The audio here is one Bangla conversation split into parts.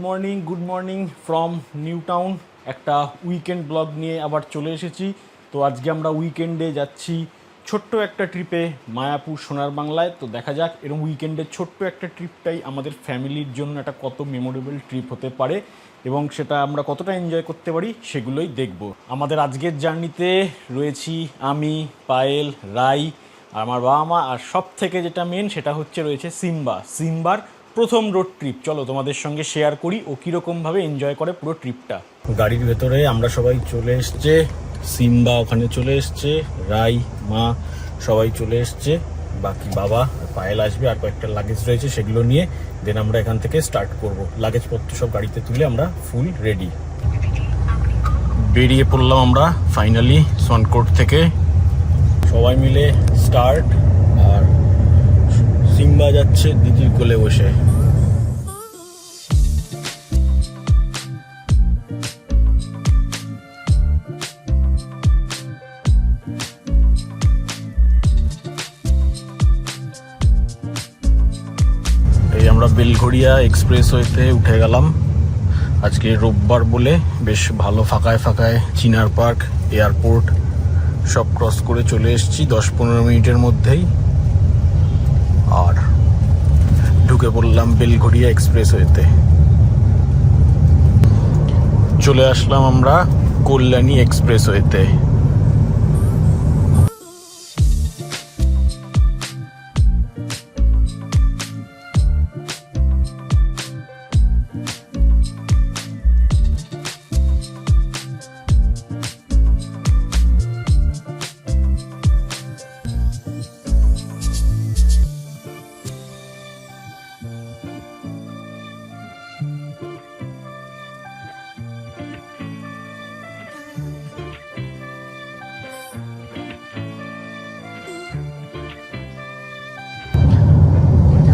Morning from new town. একটা উইকেন্ড ব্লগ নিয়ে আবার চলে এসেছি। তো আজকে আমরা উইকেন্ডে যাচ্ছি ছোট্ট একটা ট্রিপে মায়াপুর সোনার বাংলায়। তো দেখা যাক এরকম উইকেন্ডের ছোট্ট একটা ট্রিপটাই আমাদের ফ্যামিলির জন্য একটা কত মেমোরেবল ট্রিপ হতে পারে এবং সেটা আমরা কতটা এনজয় করতে পারি সেগুলোই দেখব। আমাদের আজকের জার্নিতে রয়েছি আমি, পায়েল, রাই, আমার বাবা মা, আর সব থেকে যেটা মেন সেটা হচ্ছে রয়েছে সিম্বার প্রথম রোড ট্রিপ। চলো তোমাদের সঙ্গে শেয়ার করি ও কীরকমভাবে এনজয় করে পুরো ট্রিপটা। গাড়ির ভেতরে আমরা সবাই চলে এসছে, সিম্বা ওখানে চলে এসছে, রাই, মা সবাই চলে এসছে, বাকি বাবা পায়েল আসবে, আর কয়েকটা লাগেজ রয়েছে সেগুলো নিয়ে দেন আমরা এখান থেকে স্টার্ট করব। লাগেজপত্র সব গাড়িতে তুলে আমরা ফুল রেডি বেরিয়ে পড়লাম আমরা ফাইনালি সনকোট থেকে। সবাই মিলে স্টার্ট, আর সিম্বা যাচ্ছে দিদির কোলে বসে। এই আমরা বেলঘড়িয়া এক্সপ্রেসওয়েতে উঠে গেলাম। আজকে রোববার বলে বেশ ভালো ফাঁকায় চিনার পার্ক, এয়ারপোর্ট সব ক্রস করে চলে এসেছি 10-15 মিনিটের মধ্যেই, আর ঢুকে পড়লাম বেলঘড়িয়া এক্সপ্রেসওয়েতে। চলে আসলাম আমরা কল্যাণী এক্সপ্রেসওয়েতে।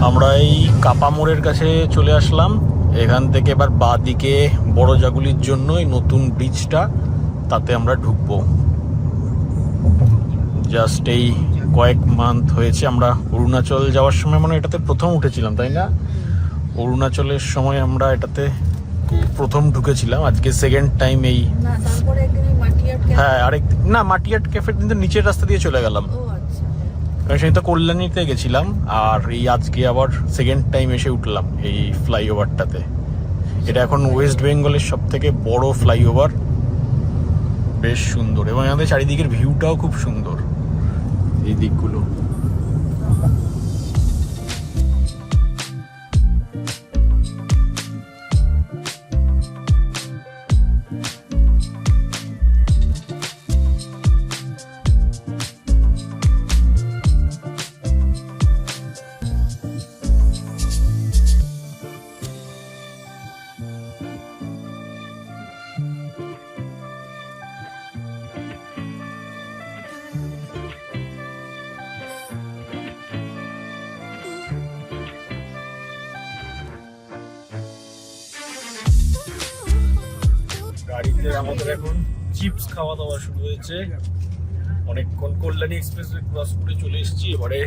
আমরা এই কাপা মোড়ের কাছে চলে আসলাম। এখান থেকে এবার বাঁ দিকে বড় জাগুলির জন্য এই নতুন ব্রিজটা, তাতে আমরা ঢুকবো। জাস্ট এই কয়েক মান্থ হয়েছে, আমরা অরুণাচল যাওয়ার সময় মানে এটাতে প্রথম উঠেছিলাম, তাই না? অরুণাচলের সময় আমরা এটাতে প্রথম ঢুকেছিলাম, আজকে সেকেন্ড টাইম এই। হ্যাঁ, আরেক না, মাটিয়াট ক্যাফের কিন্তু নিচের রাস্তা দিয়ে চলে গেলাম, সেই তো কল্যাণীতে গেছিলাম, আর এই আজকে আবার সেকেন্ড টাইম এসে উঠলাম এই ফ্লাইওভারটাতে। এটা এখন ওয়েস্ট বেঙ্গলের সব থেকে বড় ফ্লাইওভার, বেশ সুন্দর, এবং আমাদের চারিদিকের ভিউটাও খুব সুন্দর এই দিকগুলো। গাড়িতে আমাদের এখন চিপস খাওয়া দাওয়া শুরু হয়েছে। অনেকক্ষণ কল্যাণী এক্সপ্রেস ক্রস করে চলে এসেছি, এবারে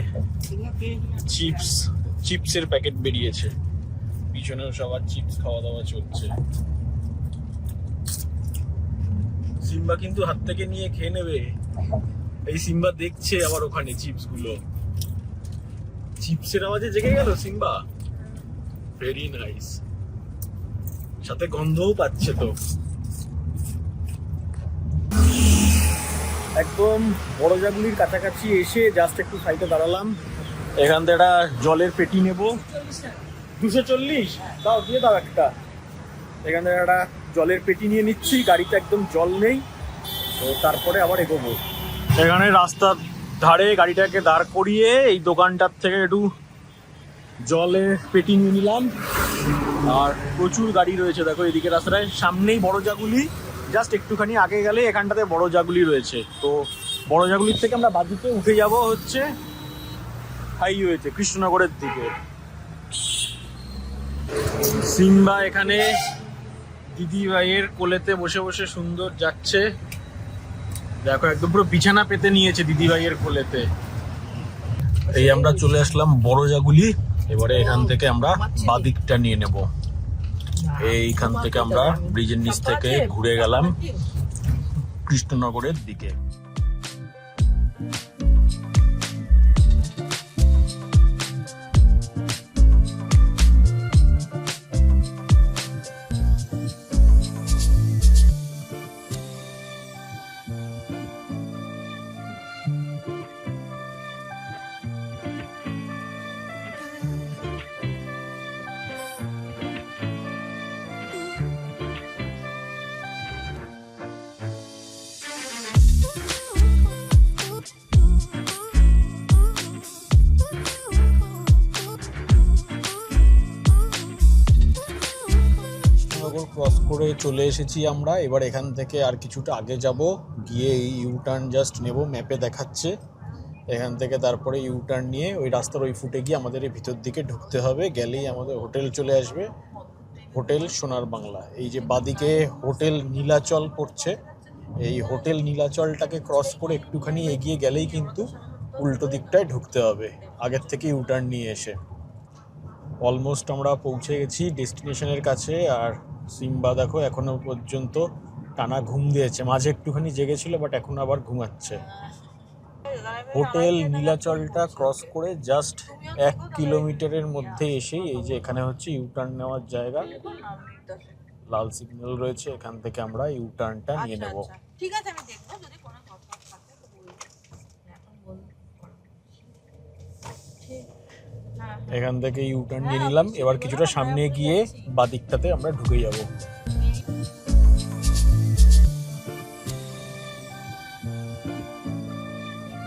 চিপসের প্যাকেট বেরিয়েছে, পিছনেও সবার চিপস খাওয়া দাওয়া চলছে। সিম্বা কিন্তু হাত থেকে নিয়ে খেয়ে নেবে। এই সিম্বা দেখছে আবার ওখানে চিপস গুলো, চিপসের আওয়াজে জেগে গেল সিম্বা। ভেরি নাইস, সাথে গন্ধও পাচ্ছে। তো একদম বড় জাগুলির কাছাকাছি এসে জাস্ট একটু সাইডে দাঁড়ালাম। এখান থেকে একটা জলের পেটি নেব। 240 দাও, দিয়ে দাও একটা। এখান থেকে একটা জলের পেটি নিয়ে নিচ্ছি, গাড়িতে একদম জল নেই, তো তারপরে আবার এগোবো। এখানে রাস্তার ধারে গাড়িটাকে দাঁড় করিয়ে এই দোকানটার থেকে একটু জলের পেটি নিয়ে নিলাম। আর প্রচুর গাড়ি রয়েছে, দেখো এদিকে রাস্তাটায়, সামনেই বড় জাগুলি, জাস্ট একটুখানি আগে গেলে এখানটাতে বড় জাগুলি রয়েছে। তো বড় জাগুলির থেকে আমরা বাদিকে উঠে যাব হচ্ছে হাইওয়েতে কৃষ্ণনগরের দিকে। সিম্বা এখানে দিদি ভাইয়ের কোলেতে বসে বসে সুন্দর যাচ্ছে, দেখো একদম পুরো বিছানা পেতে নিয়েছে দিদি ভাইয়ের কোলেতে। এই আমরা চলে আসলাম বড় জাগুলি, এবারে এখান থেকে আমরা বাদিকটা নিয়ে নেব। এইখান থেকে আমরা ব্রিজের নিচ থেকে ঘুরে গেলাম কৃষ্ণনগরের দিকে। ক্রস করে চলে এসেছি আমরা। এবার এখান থেকে আর কিছুটা আগে যাব, গিয়ে এই ইউটার্ন জাস্ট নেব, ম্যাপে দেখাচ্ছে এখান থেকে। তারপরে ইউটার্ন নিয়ে ওই রাস্তার ওই ফুটে গিয়ে আমাদের এই ভিতর দিকে ঢুকতে হবে। গেলেই আমাদের হোটেল চলে আসবে, হোটেল সোনার বাংলা। এই যে বাদিকে হোটেল নীলাচল পড়ছে, এই হোটেল নীলাচলটাকে ক্রস করে একটুখানি এগিয়ে গেলেই কিন্তু উল্টো দিকটায় ঢুকতে হবে, আগের থেকে ইউটার্ন নিয়ে এসে। অলমোস্ট আমরা পৌঁছে গেছি ডেস্টিনেশনের কাছে। আর সিম্বা দেখো এখনো পর্যন্ত টানা ঘুম দিয়েছে, মাঝে একটুখানি জেগেছিল বাট এখন আবার ঘুমাচ্ছে। হোটেল নীলাচলটা ক্রস করে জাস্ট 1 কিলোমিটারের মধ্যে এসেই এই যে এখানে হচ্ছে ইউটার্ন নেওয়ার জায়গা, লাল সিগন্যাল রয়েছে, এখান থেকে আমরা ইউটার্নটা নিয়ে নেব। ঠিক আছে, আমি দেখবো যদি কোনো কথা থাকে তো বলবো, এখন বলবো। এখান থেকে ইউটার্ন নিয়ে নিলাম। এবার কিছুটা সামনে গিয়ে বাদিকটাতে আমরা ঢুকে যাব।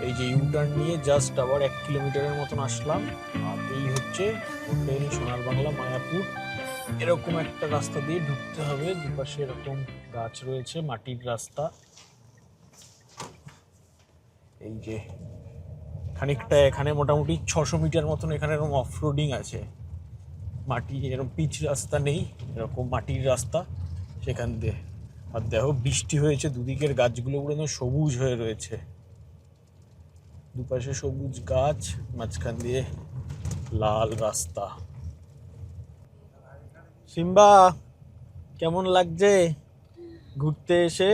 এই যে ইউটার্ন নিয়ে জাস্ট আবার 1 কিলোমিটারের মতন আসলাম। আর এই হচ্ছে হোটেল সোনার বাংলা মায়াপুর। এরকম একটা রাস্তা দিয়ে ঢুকতে হবে, দুপাশে এরকম গাছ রয়েছে, মাটির রাস্তা। এই যে খানিকটা এখানে মোটামুটি 600 মিটার মতন এখানে এরকম অফরোডিং আছে, মাটি এরকম পিচ রাস্তা নেই, এরকম মাটির রাস্তা সেখান দিয়ে। আর দেখো বৃষ্টি হয়েছে, দুদিকের গাছগুলো পুরো সবুজ হয়ে রয়েছে, দুপাশে সবুজ গাছ, মাঝখান দিয়ে লাল রাস্তা। সিম্বা কেমন লাগছে ঘুরতে এসে?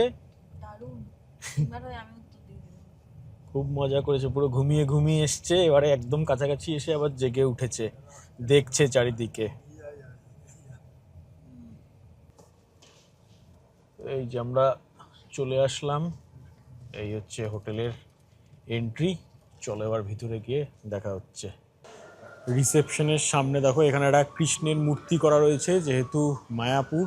খুব মজা করেছে, পুরো ঘুমিয়ে ঘুমিয়ে এসছে, এবারে একদম কাছাকাছি এসে আবার জেগে উঠেছে, দেখছে চারিদিকে। এই যে আমরা চলে আসলাম, এই হচ্ছে হোটেলের এন্ট্রি। চলো এবার ভিতরে গিয়ে দেখা হচ্ছে। রিসেপশনের সামনে দেখো এখানে একটা কৃষ্ণের মূর্তি করা রয়েছে, যেহেতু মায়াপুর।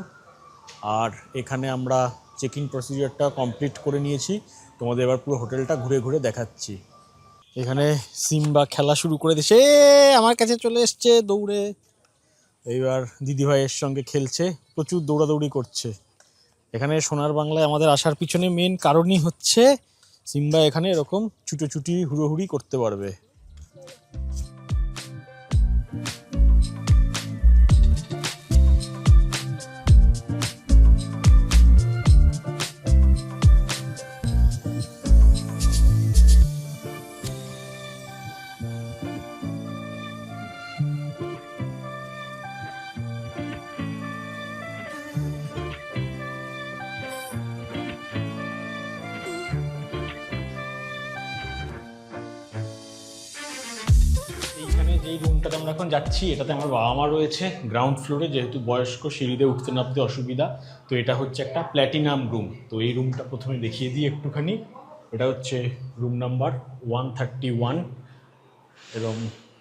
আর এখানে আমরা চেক ইন প্রসিডিওরটা কমপ্লিট করে নিয়েছি, তোমাদের এবার পুরো হোটেলটা ঘুরে ঘুরে দেখাচ্ছি। এখানে সিম্বা খেলা শুরু করে দিয়েছে, আমার কাছে চলে এসছে দৌড়ে। এইবার দিদিভাইয়ের সঙ্গে খেলছে, প্রচুর দৌড়াদৌড়ি করছে। এখানে সোনার বাংলায় আমাদের আসার পিছনে মেন কারণই হচ্ছে সিম্বা এখানে এরকম ছুটোছুটি হুড়োহুড়ি করতে পারবে। এই রুমটাতে আমরা এখন যাচ্ছি, এটাতে আমার বাবা মা রয়েছে গ্রাউন্ড ফ্লোরে, যেহেতু বয়স্ক সিঁড়িতে উঠতে নামতে অসুবিধা। তো এটা হচ্ছে একটা প্ল্যাটিনাম রুম। তো এই রুমটা প্রথমে দেখিয়ে দিই একটুখানি। এটা হচ্ছে রুম নাম্বার 131। এরকম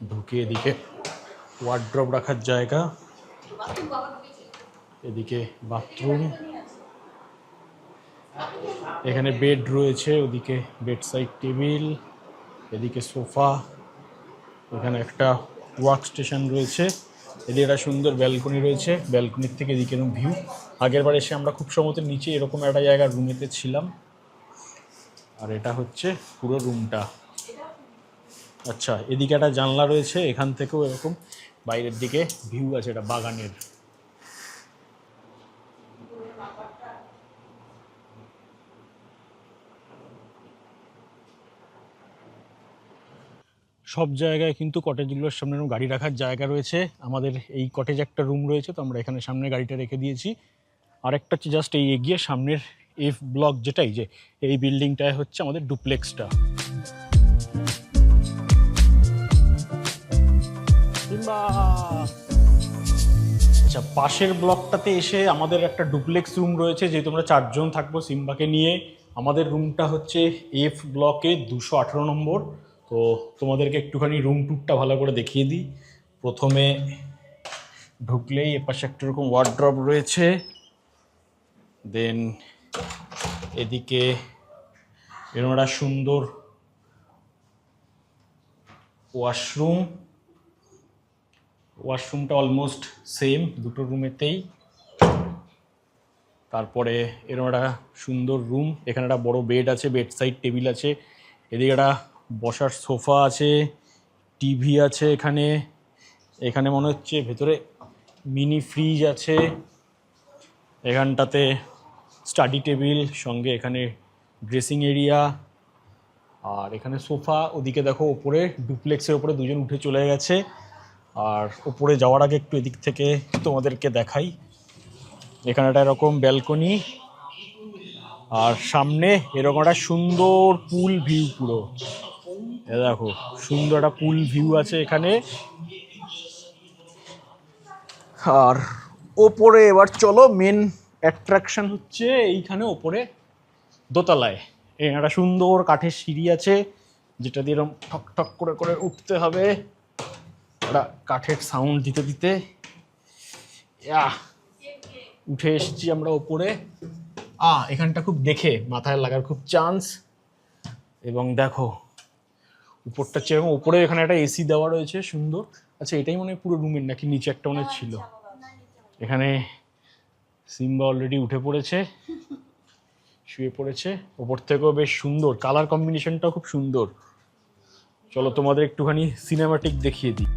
ঢুকে এদিকে ওয়ার্ড্রপ রাখার জায়গা, এদিকে বাথরুম, এখানে বেড রয়েছে, ওদিকে বেড সাইড টেবিল, এদিকে সোফা, এখানে একটা ওয়ার্ক স্টেশন রয়েছে, এদিকে একটা সুন্দর ব্যালকনি রয়েছে, ব্যালকনির থেকে এদিকে এরকম ভিউ। আগের বার এসে আমরা খুব সম্ভবত নিচে এরকম একটা জায়গার রুমেতে ছিলাম। আর এটা হচ্ছে পুরো রুমটা। আচ্ছা, এদিকে একটা জানলা রয়েছে, এখান থেকেও এরকম বাইরের দিকে ভিউ আছে, এটা বাগানের। সব জায়গায় কিন্তু কটেজগুলোর সামনে এরকম গাড়ি রাখার জায়গা রয়েছে। আমাদের এই কটেজে একটা রুম রয়েছে, তো আমরা এখানে সামনে গাড়িটা রেখে দিয়েছি। আরেকটা হচ্ছে জাস্ট এই এগিয়ে সামনের এফ ব্লক, যেটাই যে এই বিল্ডিংটায় হচ্ছে আমাদের ডুপ্লেক্সটা। আচ্ছা, পাশের ব্লকটাতে এসে আমাদের একটা ডুপ্লেক্স রুম রয়েছে, যেহেতু আমরা 4 জন থাকবো সিম্বাকে নিয়ে। আমাদের রুমটা হচ্ছে এফ ব্লকে 218 নম্বর। তো তোমাদেরকে একটুখানি রুম ট্যুরটা ভালো করে দেখিয়ে দিই। প্রথমে ঢুকলেই এপাশে একটা রকম ওয়ার্ড্রপ রয়েছে, দেন এদিকে এরকম একটা সুন্দর ওয়াশরুমটা অলমোস্ট সেম দুটো রুমেতেই। তারপরে এরকম একটা সুন্দর রুম, এখানে একটা বড় বেড আছে, বেড সাইড টেবিল আছে, এদিকে একটা বসার সোফা আছে, টিভি আছে এখানে। এখানে মনে হচ্ছে ভেতরে মিনি ফ্রিজ আছে, এখানটাতে স্টাডি টেবিল, সঙ্গে এখানে ড্রেসিং এরিয়া, আর এখানে সোফা। ওদিকে দেখো ওপরে ডুপ্লেক্সের ওপরে দুজন উঠে চলে গেছে। আর ওপরে যাওয়ার আগে একটু এদিক থেকে তোমাদেরকে দেখাই, এখানে একটা এরকম ব্যালকনি, আর সামনে এরকম একটা সুন্দর পুল ভিউ। পুরো এ দেখো সুন্দর একটা পুল ভিউ আছে এখানে। আর ওপরে এবার চলো, মেন অ্যাট্রাকশন হচ্ছে এইখানে ওপরে দোতলায় একটা সুন্দর কাঠের সিঁড়ি আছে, যেটা দিয়ে এরকম ঠক ঠক করে করে উঠতে হবে, ওটা কাঠের সাউন্ড দিতে দিতে উঠে এসেছি আমরা ওপরে। এখানটা খুব দেখে মাথায় লাগার খুব চান্স। এবং দেখো উপরটা যেরকম, ওপরে এখানে একটা এসি দেওয়া রয়েছে সুন্দর। আচ্ছা, এটাই মনে হয় পুরো রুমের, নাকি নিচে একটা মনে ছিল? এখানে সিম্বা অলরেডি উঠে পড়েছে, শুয়ে পড়েছে। ওপর থেকেও বেশ সুন্দর, কালার কম্বিনেশনটাও খুব সুন্দর। চলো তোমাদের একটুখানি সিনেমাটিক দেখিয়ে দিই।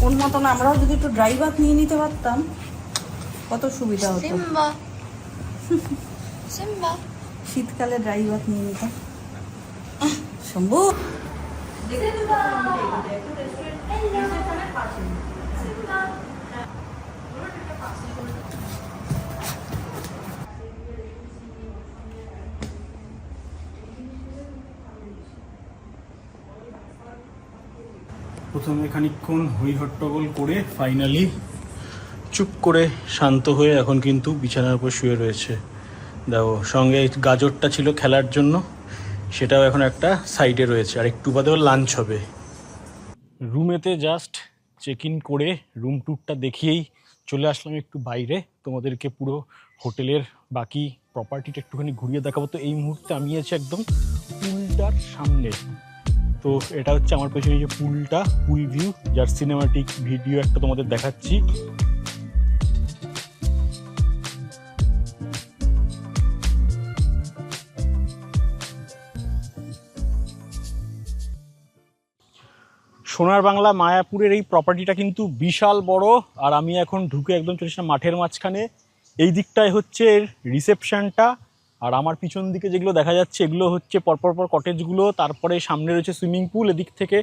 ওর মতন আমরাও যদি একটু ড্রাই ভাত নিয়ে নিতে পারতাম কত সুবিধা হতো। সিম্বা সিম্বা শীতকালে ড্রাই ভাত নিয়ে নিতাম। শম্ভু, প্রথমে খানিকক্ষণ হই হট্টগোল করে ফাইনালি চুপ করে শান্ত হয়ে এখন কিন্তু বিছানার উপর শুয়ে রয়েছে। দেখো সঙ্গে গাজরটা ছিল খেলার জন্য, সেটাও এখন একটা সাইডে রয়েছে, আর একটু বাদেও লাঞ্চ হবে। রুমেতে জাস্ট চেক ইন করে রুম ট্যুরটা দেখিয়েই চলে আসলাম একটু বাইরে। তোমাদেরকে পুরো হোটেলের বাকি প্রপার্টিটা একটুখানি ঘুরিয়ে দেখাবো। তো এই মুহূর্তে আমি আছি একদম পুলটার সামনে। তো এটা হচ্ছে আমার পেছনে যে পুলটা, পুল ভিউ, যার সিনেমাটিক ভিডিও একটা তোমাদের দেখাচ্ছি। সোনার বাংলা মায়াপুরের এই প্রপার্টিটা কিন্তু বিশাল বড়, আর আমি এখন ঢুকে একদম চলে এসেছিলাম মাঠের মাঝখানে। এই দিকটায় হচ্ছে এর রিসেপশনটা, আর আমার পিছন দিকে যেগুলো দেখা যাচ্ছে এগুলো হচ্ছে পরপর কটেজগুলো। তারপরে সামনে রয়েছে সুইমিং পুল, এদিক থেকে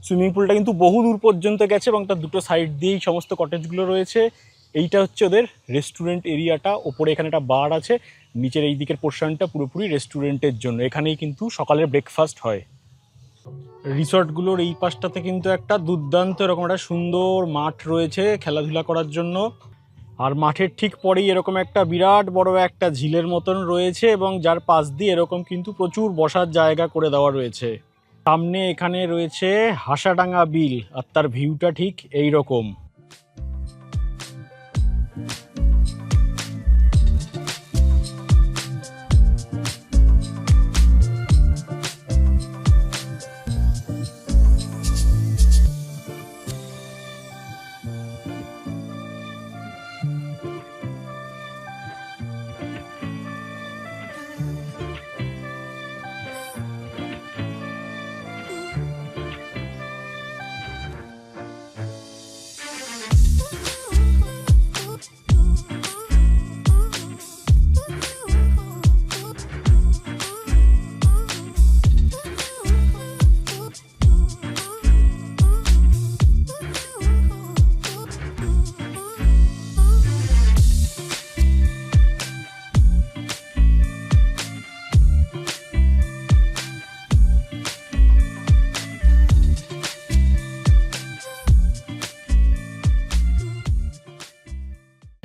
সুইমিং পুলটা কিন্তু বহু দূর পর্যন্ত গেছে, এবং তার দুটো সাইড দিয়েই সমস্ত কটেজগুলো রয়েছে। এইটা হচ্ছে ওদের রেস্টুরেন্ট এরিয়াটা, ওপরে এখানে একটা বার আছে, নিচের এই দিকের পোর্শনটা পুরোপুরি রেস্টুরেন্টের জন্য। এখানেই কিন্তু সকালের ব্রেকফাস্ট হয়। রিসর্টগুলোর এই পাশটাতে কিন্তু একটা দুর্দান্ত এরকম একটা সুন্দর মাঠ রয়েছে খেলাধুলা করার জন্য, আর মাঠের ঠিক পরেই এরকম একটা বিরাট বড় একটা ঝিলের মতন রয়েছে, এবং যার পাশ দিয়ে এরকম কিন্তু প্রচুর বসার জায়গা করে দেওয়া রয়েছে। সামনে এখানে রয়েছে হাসাডাঙ্গা বিল, আর তার ভিউটা ঠিক এই রকম।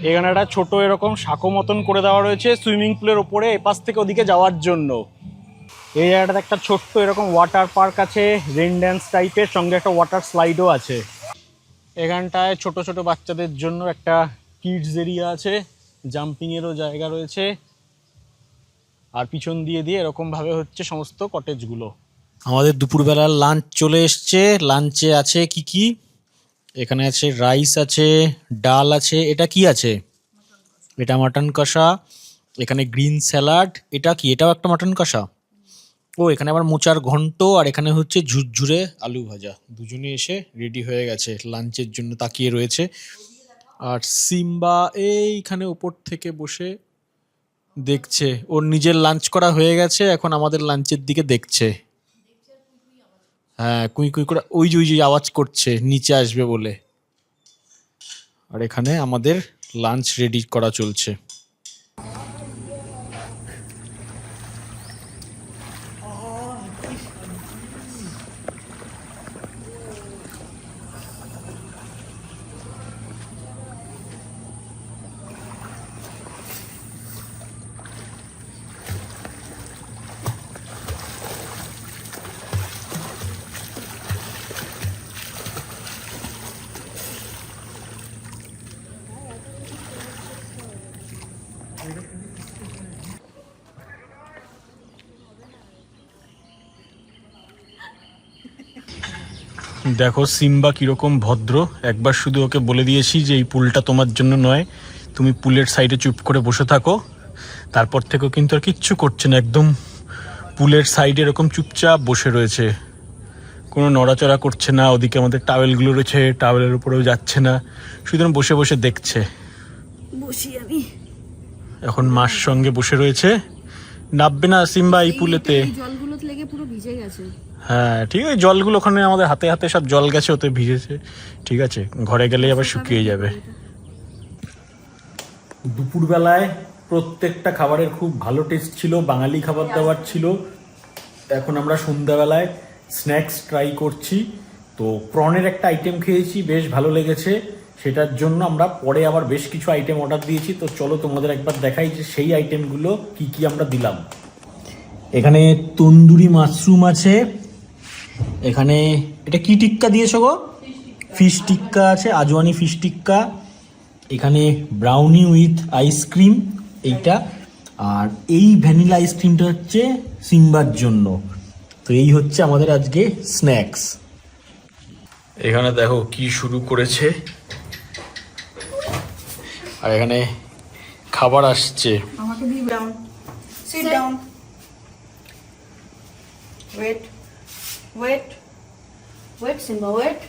এখানে একটা ছোট এরকম সাঁকো মতন করে দেওয়া রয়েছে সুইমিং পুলের ওপরে এপাশ থেকে ওদিকে যাওয়ার জন্য। এই জায়গাটাতে একটা ছোট্ট এরকম ওয়াটার পার্ক আছে, রেন ড্যান্স টাইপের, সঙ্গে একটা ওয়াটার স্লাইডও আছে। এখানটায় ছোট ছোট বাচ্চাদের জন্য একটা কিডস এরিয়া আছে, জাম্পিংয়েরও জায়গা রয়েছে। আর পিছন দিয়ে দিয়ে এরকমভাবে হচ্ছে সমস্ত কটেজগুলো। আমাদের দুপুরবেলার লাঞ্চ চলে এসছে। লাঞ্চে আছে কি কি? এখানে আছে রাইস আছে, ডাল আছে, এটা কি আছে? এটা মাটন কষা। এখানে গ্রিন স্যালাড, এটা কি? এটাও একটা মাটন কষা। ও এখানে আবার মোচার ঘন্ট, আর এখানে হচ্ছে ঝুরঝুরে আলু ভাজা। দুজনে এসে রেডি হয়ে গেছে, লাঞ্চের জন্য তাকিয়ে রয়েছে। আর সিম্বা এইখানে উপর থেকে বসে দেখছে, ওর নিজের লাঞ্চ করা হয়ে গেছে, এখন আমাদের লাঞ্চের দিকে দেখছে। হ্যাঁ, কুই কুই করে ওই যে আওয়াজ করছে নিচে আসবে বলে। আর এখানে আমাদের লাঞ্চ রেডি করা চলছে। দেখো সিম্বা কিরকম ভদ্র। একবার শুধু ওকে বলে দিয়েছি যে এই পুলটা তোমার জন্য নয়, তুমি পুলের সাইডে চুপ করে বসে থাকো। তারপর থেকেও কিন্তু আর কিচ্ছু করছে না, একদম পুলের সাইডে এরকম চুপচাপ বসে রয়েছে, কোনো নড়াচড়া করছে না। ওদিকে আমাদের টাওয়েলগুলো রয়েছে, টাওয়েলের উপরেও যাচ্ছে না, শুধু বসে বসে দেখছে। বসি আমি এখন মার সঙ্গে বসে রয়েছে। নামবে না সিম্বা এই পুলেতে। জলগুলো লেগে পুরো ভিজে গেছে। হ্যাঁ ঠিক আছে, জলগুলো ওখানে আমাদের হাতে হাতে সব জল গেছে, ওতে ভিজেছে। ঠিক আছে, ঘরে গেলেই আবার শুকিয়ে যাবে। দুপুরবেলায় প্রত্যেকটা খাবারের খুব ভালো টেস্ট ছিল, বাঙালি খাবার দাবার ছিল। এখন আমরা সন্ধ্যাবেলায় স্ন্যাক্স ট্রাই করছি। তো প্রনের একটা আইটেম খেয়েছি, বেশ ভালো লেগেছে। সেটার জন্য আমরা পরে আবার বেশ কিছু আইটেম অর্ডার দিয়েছি। তো চলো তোমাদের একবার দেখাই যে সেই আইটেমগুলো কি কি আমরা দিলাম। এখানে তন্দুরি মাশরুম আছে, এখানে এটা কি টিক্কা দিয়েছো গো? ফিশ টিক্কা আছে, আজওয়ানি ফিশ টিক্কা। এখানে ব্রাউনি উইথ আইসক্রিম এইটা, আর এই ভ্যানিলা আইসক্রিমটা হচ্ছে সিম্বার জন্য। তো এই হচ্ছে আমাদের আজকে স্ন্যাক্স। এখানে দেখো কি শুরু করেছে, আর এখানে খাবার আসছে। আমাকে দি down, sit down, wait wait wait Simba, wait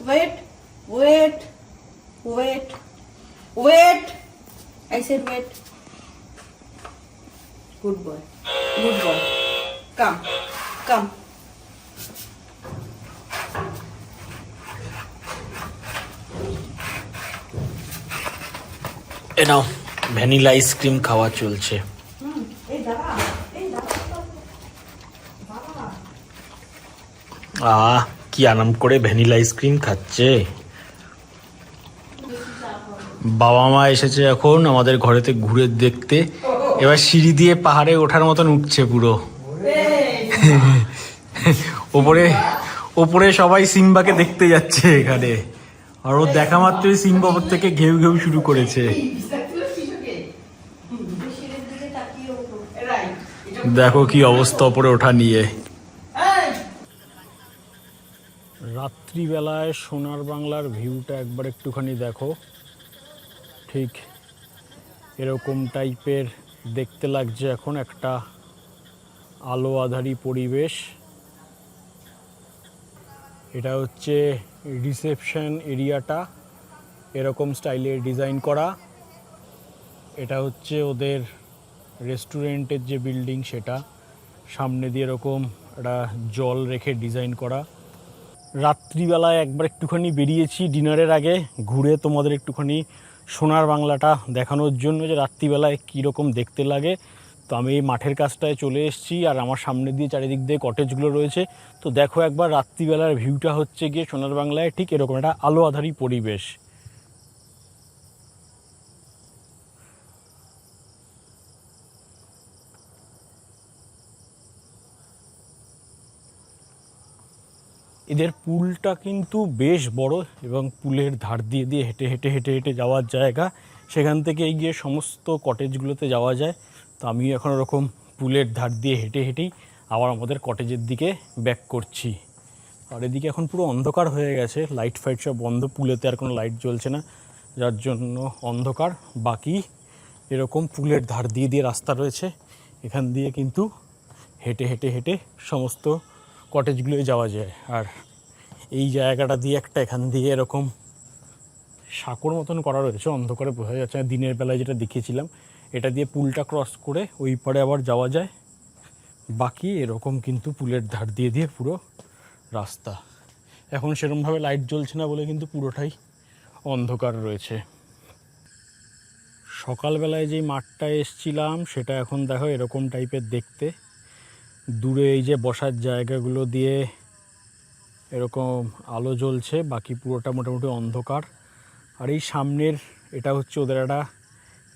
wait wait wait wait, I said wait. Good boy, good boy. Come, come. এ নাও, ভ্যানিলা আইসক্রিম খাওয়া চলছে। কি আরাম করে ভ্যানিলা আইসক্রিম খাচ্ছে। বাবা মা এসেছে এখন আমাদের ঘরেতে ঘুরে দেখতে। এবার সিঁড়ি দিয়ে পাহাড়ে ওঠার মতন উঠছে পুরো। ওপরে ওপরে সবাই সিম্বাকে দেখতে যাচ্ছে এখানে, আর ও দেখা মাত্রই সিম্বা ওপর থেকে ঘেউ ঘেউ শুরু করেছে। দেখো কি অবস্থা ওপরে ওঠা নিয়ে। রাত্রিবেলায় সোনার বাংলার ভিউটা একবার একটুখানি দেখো, ঠিক এরকম টাইপের দেখতে লাগছে এখন, একটা আলো আঁধারি পরিবেশ। এটা হচ্ছে রিসেপশন এরিয়াটা, এরকম স্টাইলে ডিজাইন করা। এটা হচ্ছে ওদের রেস্টুরেন্টের যে বিল্ডিং, সেটা সামনে দিয়ে এরকম একটা জল রেখে ডিজাইন করা। রাত্রিবেলায় একবার একটুখানি বেরিয়েছি ডিনারের আগে ঘুরে তোমাদের একটুখানি সোনার বাংলাটা দেখানোর জন্য, যে রাত্রিবেলায় কীরকম দেখতে লাগে। তো আমি এই মাঠের কাছটায় চলে এসেছি, আর আমার সামনে দিয়ে চারিদিক দিয়ে কটেজগুলো রয়েছে। তো দেখো একবার রাত্রিবেলার ভিউটা হচ্ছে গিয়ে সোনার বাংলায় ঠিক এরকম একটা আলো আঁধারি পরিবেশ। এদের পুলটা কিন্তু বেশ বড় এবং পুলের ধার দিয়ে দিয়ে হেঁটে হেঁটে হেঁটে হেঁটে যাওয়ার জায়গা, সেখান থেকে গিয়ে সমস্ত কটেজগুলোতে যাওয়া যায়। তো আমি এখন ওরকম পুলের ধার দিয়ে হেঁটে হেঁটেই আবার আমাদের কটেজের দিকে ব্যাক করছি। আর এদিকে এখন পুরো অন্ধকার হয়ে গেছে, লাইট ফাইট সব বন্ধ, পুলেতে আর কোনো লাইট জ্বলছে না, যার জন্য অন্ধকার। বাকি এরকম পুলের ধার দিয়ে দিয়ে রাস্তা রয়েছে, এখান দিয়ে কিন্তু হেঁটে হেঁটে হেঁটে সমস্ত কটেজগুলোয় যাওয়া যায়। আর এই জায়গাটা দিয়ে একটা এখান দিয়ে এরকম সাঁকোর মতন করা রয়েছে, অন্ধকারে বোঝা যাচ্ছে না, দিনের বেলায় যেটা দেখিয়েছিলাম, এটা দিয়ে পুলটা ক্রস করে ওই পারে আবার যাওয়া যায়। বাকি এরকম কিন্তু পুলের ধার দিয়ে দিয়ে পুরো রাস্তা। এখন সেরকমভাবে লাইট জ্বলছে না বলে কিন্তু পুরোটাই অন্ধকার রয়েছে। সকালবেলায় যেই মাঠটায় এসছিলাম সেটা এখন দেখো এরকম টাইপের দেখতে। দূরে এই যে বসার জায়গাগুলো দিয়ে এরকম আলো জ্বলছে, বাকি পুরোটা মোটামুটি অন্ধকার। আর এই সামনের এটা হচ্ছে ওদের একটা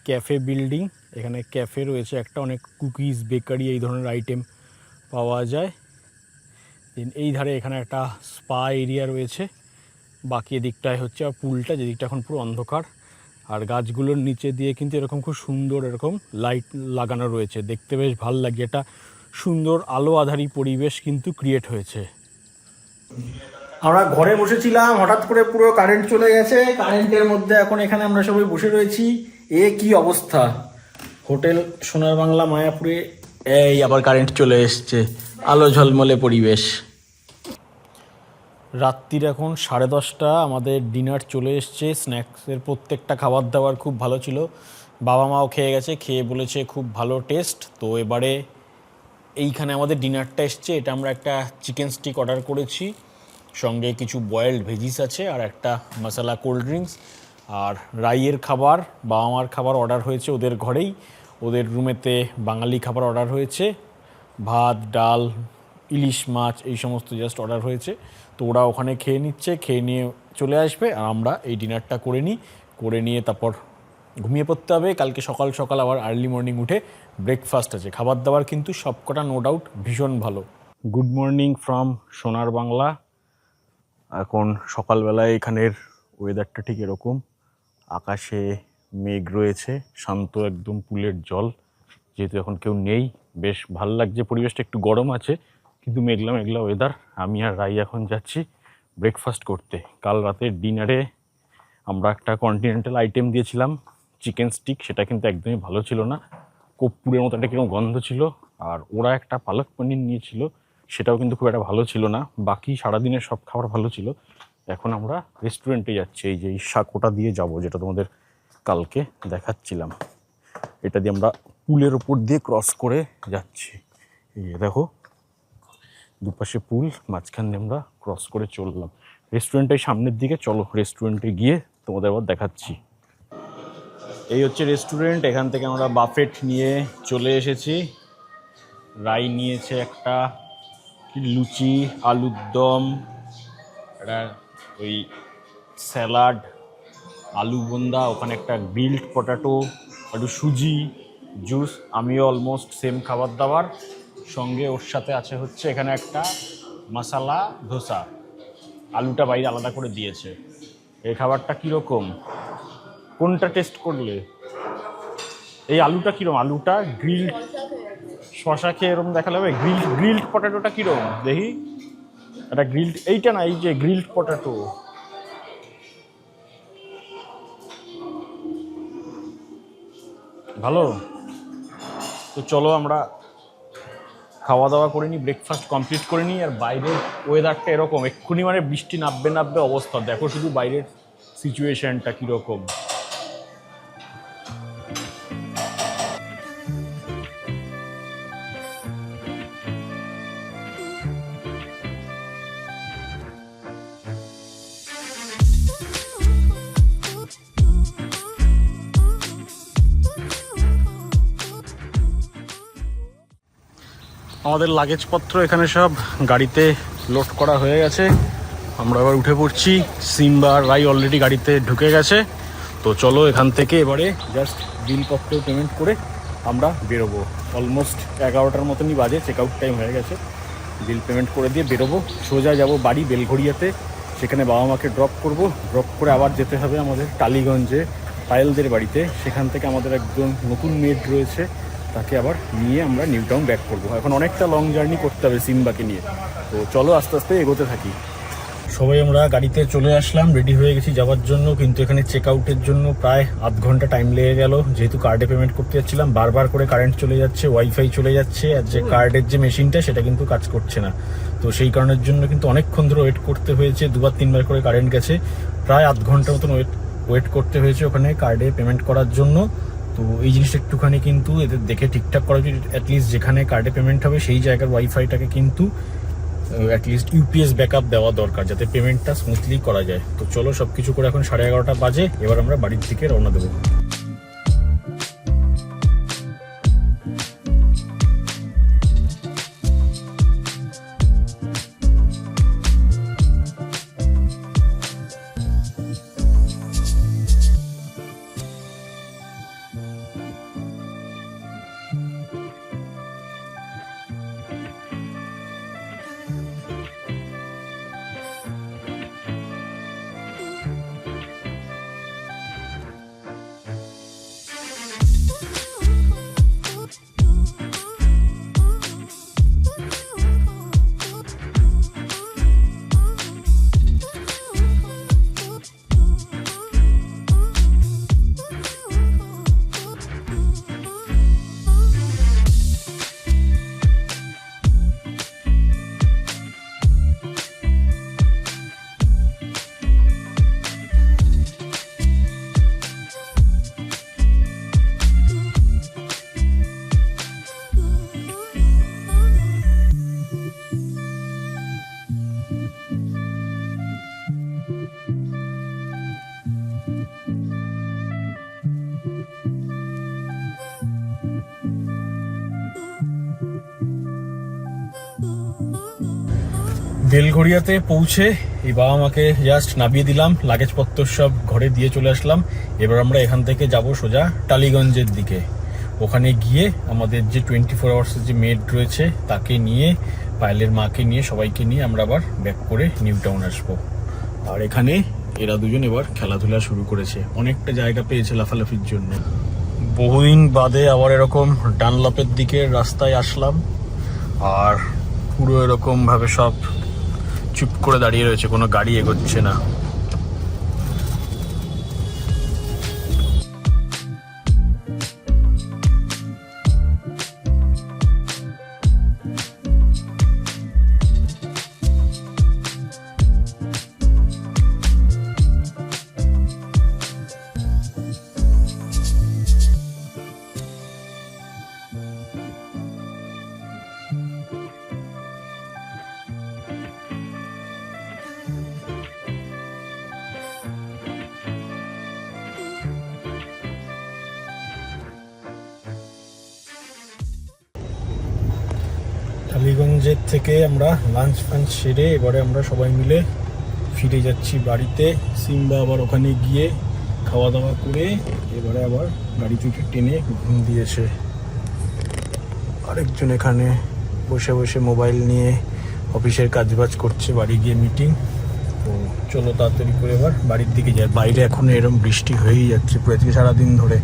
ক্যাফে বিল্ডিং, এখানে ক্যাফে রয়েছে একটা, অনেক কুকিজ বেকারি এই ধরনের আইটেম পাওয়া যায়। দেন এই ধারে এখানে একটা স্পা এরিয়া রয়েছে। বাকি এদিকটায় হচ্ছে আর পুলটা, যেদিকটা এখন পুরো অন্ধকার। আর গাছগুলোর নিচে দিয়ে কিন্তু এরকম খুব সুন্দর এরকম লাইট লাগানো রয়েছে, দেখতে বেশ ভালো লাগে। এটা সুন্দর আলো আধারী পরিবেশ কিন্তু ক্রিয়েট হয়েছে। আমরা ঘরে বসেছিলাম, হঠাৎ করে পুরো কারেন্ট চলে গেছে। কারেন্টের মধ্যে এখন এখানে আমরা সবাই বসে রয়েছি। এ কি অবস্থা! হোটেল সোনার বাংলা মায়াপুরে এই আবার কারেন্ট চলে এসছে, আলো ঝলমলে পরিবেশ। রাত্রির এখন 10:30, আমাদের ডিনার চলে এসছে। স্ন্যাক্সের প্রত্যেকটা খাবার দাবার খুব ভালো ছিল, বাবা মাও খেয়ে গেছে, খেয়ে বলেছে খুব ভালো টেস্ট। তো এবারে এইখানে আমাদের ডিনারটা এসছে। এটা আমরা একটা চিকেন স্টিক অর্ডার করেছি, সঙ্গে কিছু বয়েলড ভেজিস আছে আর একটা মশলা কোল্ড ড্রিঙ্কস। আর রাইয়ের খাবার, বাবা মার খাবার অর্ডার হয়েছে ওদের ঘরেই, ওদের রুমেতে বাঙালি খাবার অর্ডার হয়েছে, ভাত ডাল ইলিশ মাছ এই সমস্ত জাস্ট অর্ডার হয়েছে। তো ওরা ওখানে খেয়ে নিচ্ছে, খেয়ে নিয়ে চলে আসবে, আর আমরা এই ডিনারটা করে নিই, করে নিয়ে তারপর ঘুমিয়ে পড়তে হবে। কালকে সকাল সকাল আবার আর্লি মর্নিং উঠে ব্রেকফাস্ট আছে। খাবার দাবার কিন্তু সবকটা নো ডাউট ভীষণ ভালো। গুড মর্নিং ফ্রম সোনার বাংলা। এখন সকালবেলায় এখানের ওয়েদারটা ঠিক এরকম, আকাশে মেঘ রয়েছে, শান্ত একদম পুলের জল, যেহেতু এখন কেউ নেই বেশ ভাল লাগছে। পরিবেশটা একটু গরম আছে কিন্তু মেঘলা মেঘলা ওয়েদার। আমি আর রাই এখন যাচ্ছি ব্রেকফাস্ট করতে। কাল রাতের ডিনারে আমরা একটা কন্টিনেন্টাল আইটেম দিয়েছিলাম চিকেন স্টিক, সেটা কিন্তু একদমই ভালো ছিল না, কর্পূরের মতো একটা কিরকম গন্ধ ছিল। আর ওরা একটা পালক পনির নিয়েছিল, সেটাও কিন্তু খুব একটা ভালো ছিল না। বাকি সারাদিনের সব খাবার ভালো ছিল। এখন আমরা রেস্টুরেন্টে যাচ্ছি, এই যে সাঁকোটা দিয়ে যাব, যেটা তোমাদের কালকে দেখাচ্ছিলাম। এটা দিয়ে আমরা পুলের ওপর দিয়ে ক্রস করে যাচ্ছি। এই দেখো দুপাশে পুল, মাঝখান দিয়ে আমরা ক্রস করে চললাম রেস্টুরেন্টের সামনের দিকে। চলো রেস্টুরেন্টে গিয়ে তোমাদের আবার দেখাচ্ছি। এই হচ্ছে রেস্টুরেন্ট, এখান থেকে আমরা বাফেট নিয়ে চলে এসেছি। রাই নিয়েছে একটা লুচি, আলুর দম, একটা ওই স্যালাড, আলু বোন্দা, ওখানে একটা গ্রিলড পটাটো, একটু সুজি, জুস। আমিও অলমোস্ট সেম খাবার দাবার। সঙ্গে ওর সাথে আছে হচ্ছে এখানে একটা মশলা ধোসা, আলুটা বাইরে আলাদা করে দিয়েছে। এই খাবারটা কীরকম, কোনটা টেস্ট করলে? এই আলুটা কীরকম? আলুটা গ্রিলড শশা খেয়ে এরকম দেখালে হবে। গ্রিলড পটেটোটা কীরকম দেখি? একটা গ্রিলড, এইটা না, এই যে গ্রিলড পটেটো, ভালো। তো চলো আমরা খাওয়া দাওয়া করে নিই, ব্রেকফাস্ট কমপ্লিট করে নিই। আর বাইরের ওয়েদারটা এরকম, এক্ষুনি মানে বৃষ্টি নামবে অবস্থা। দেখো শুধু বাইরের সিচুয়েশনটা কীরকম। আমাদের লাগেজপত্র এখানে সব গাড়িতে লোড করা হয়ে গেছে, আমরা এবার উঠে পড়ছি। সিম্বা আর রাই অলরেডি গাড়িতে ঢুকে গেছে। তো চলো এখান থেকে এবারে জাস্ট বিলপত্র পেমেন্ট করে আমরা বেরোবো। অলমোস্ট 11টার মতনই বাজে, চেক আউট টাইম হয়ে গেছে। বিল পেমেন্ট করে দিয়ে বেরোবো, সোজা যাব বাড়ি বেলঘড়িয়াতে। সেখানে বাবা মাকে ড্রপ করব, ড্রপ করে আবার যেতে হবে আমাদের টালিগঞ্জে পায়েলদের বাড়িতে। সেখান থেকে আমাদের একজন নতুন মেড রয়েছে, তাকে আবার নিয়ে আমরা নিউ টাউন ব্যাক করবো। এখন অনেকটা লং জার্নি করতে হবে সিম্বাকে নিয়ে, তো চলো আস্তে আস্তে এগোতে থাকি। সবাই আমরা গাড়িতে চলে আসলাম, রেডি হয়ে গেছি যাওয়ার জন্য, কিন্তু এখানে চেক আউটের জন্য প্রায় আধ ঘন্টা টাইম লেগে গেল। যেহেতু কার্ডে পেমেন্ট করতে যাচ্ছিলাম, বারবার করে কারেন্ট চলে যাচ্ছে, ওয়াইফাই চলে যাচ্ছে, আর যে কার্ডের যে মেশিনটা সেটা কিন্তু কাজ করছে না। তো সেই কারণের জন্য কিন্তু অনেকক্ষণ ধরে ওয়েট করতে হয়েছে, 2-3 বার করে কারেন্ট গেছে, প্রায় আধ ঘন্টার মতন ওয়েট করতে হয়েছে ওখানে কার্ডে পেমেন্ট করার জন্য। তো এই জিনিসটা একটুখানি কিন্তু এদের দেখে ঠিকঠাক করা উচিত। অ্যাটলিস্ট যেখানে কার্ডে পেমেন্ট হবে সেই জায়গার ওয়াইফাইটাকে কিন্তু অ্যাটলিস্ট ইউপিএস ব্যাকআপ দেওয়া দরকার, যাতে পেমেন্টটা স্মুথলি করা যায়। তো চলো সব কিছু করে এখন 11:30 বাজে, এবার আমরা বাড়ির দিকে রওনা দেবো। বেলঘড়িয়াতে পৌঁছে এই বাবা মাকে জাস্ট নামিয়ে দিলাম, লাগেজপত্র সব ঘরে দিয়ে চলে আসলাম। এবার আমরা এখান থেকে যাব সোজা টালিগঞ্জের দিকে। ওখানে গিয়ে আমাদের যে 24 আওয়ার্সের যে মেড রয়েছে তাকে নিয়ে, পায়েলের মাকে নিয়ে, সবাইকে নিয়ে আমরা আবার ব্যাক করে নিউ টাউন আসবো। আর এখানে এরা দুজন এবার খেলাধুলা শুরু করেছে, অনেকটা জায়গা পেয়েছে লাফালাফির জন্য। বহুদিন বাদে আবার এরকম ডানলপের দিকে রাস্তায় আসলাম, আর পুরো এরকম ভাবে সব চুপ করে দাঁড়িয়ে রয়েছে, কোনো গাড়ি এগোচ্ছে না। টালিগঞ্জের থেকে আমরা লাঞ্চ ফাঞ্চ সেরে এবারে আমরা সবাই মিলে ফিরে যাচ্ছি বাড়িতে। সিম্বা আবার ওখানে গিয়ে খাওয়া দাওয়া করে এবারে আবার গাড়ি চুটে টেনে ঘুম দিয়েছে। আরেকজন এখানে বসে বসে মোবাইল নিয়ে অফিসের কাজবাজ করছে, বাড়ি গিয়ে মিটিং। তো চলো তাড়াতাড়ি করে এবার বাড়ির দিকে যাই। বাইরে এখন এরকম বৃষ্টি হয়েই যাচ্ছে পুরো আজকে সারাদিন ধরে,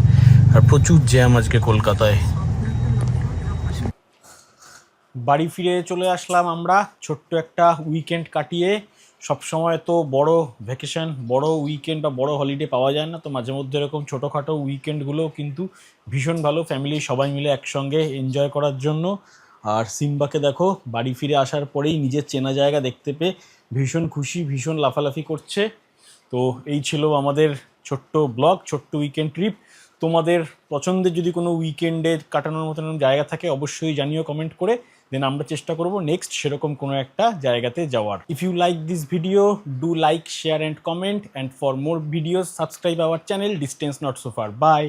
আর প্রচুর জ্যাম আজকে কলকাতায়। বাড়ি ফিরে চলে আসলাম আমরা ছোট্ট একটা উইকেন্ড কাটিয়ে। সবসময় তো বড় ভ্যাকেশন, বড় উইকেন্ড বা বড় হলিডে পাওয়া যায় না, তো মাঝে মধ্যে এরকম ছোটোখাটো উইকেন্ডগুলোও কিন্তু ভীষণ ভালো, ফ্যামিলি সবাই মিলে একসঙ্গে এনজয় করার জন্য। আর সিম্বাকে দেখো বাড়ি ফিরে আসার পরেই নিজের চেনা জায়গা দেখতে পেয়ে ভীষণ খুশি, ভীষণ লাফালাফি করছে। তো এই ছিল আমাদের ছোট্ট ব্লগ, ছোট্ট উইকেন্ড ট্রিপ। তোমাদের পছন্দের যদি কোনো উইকেন্ডে কাটানোর মতন জায়গা থাকে অবশ্যই জানিও কমেন্ট করে, দেন আমরা চেষ্টা করব নেক্সট সেরকম কোনো একটা জায়গাতে যাওয়ার। If you like this video, do like, share and comment, and for more videos subscribe our channel distance not so far. By.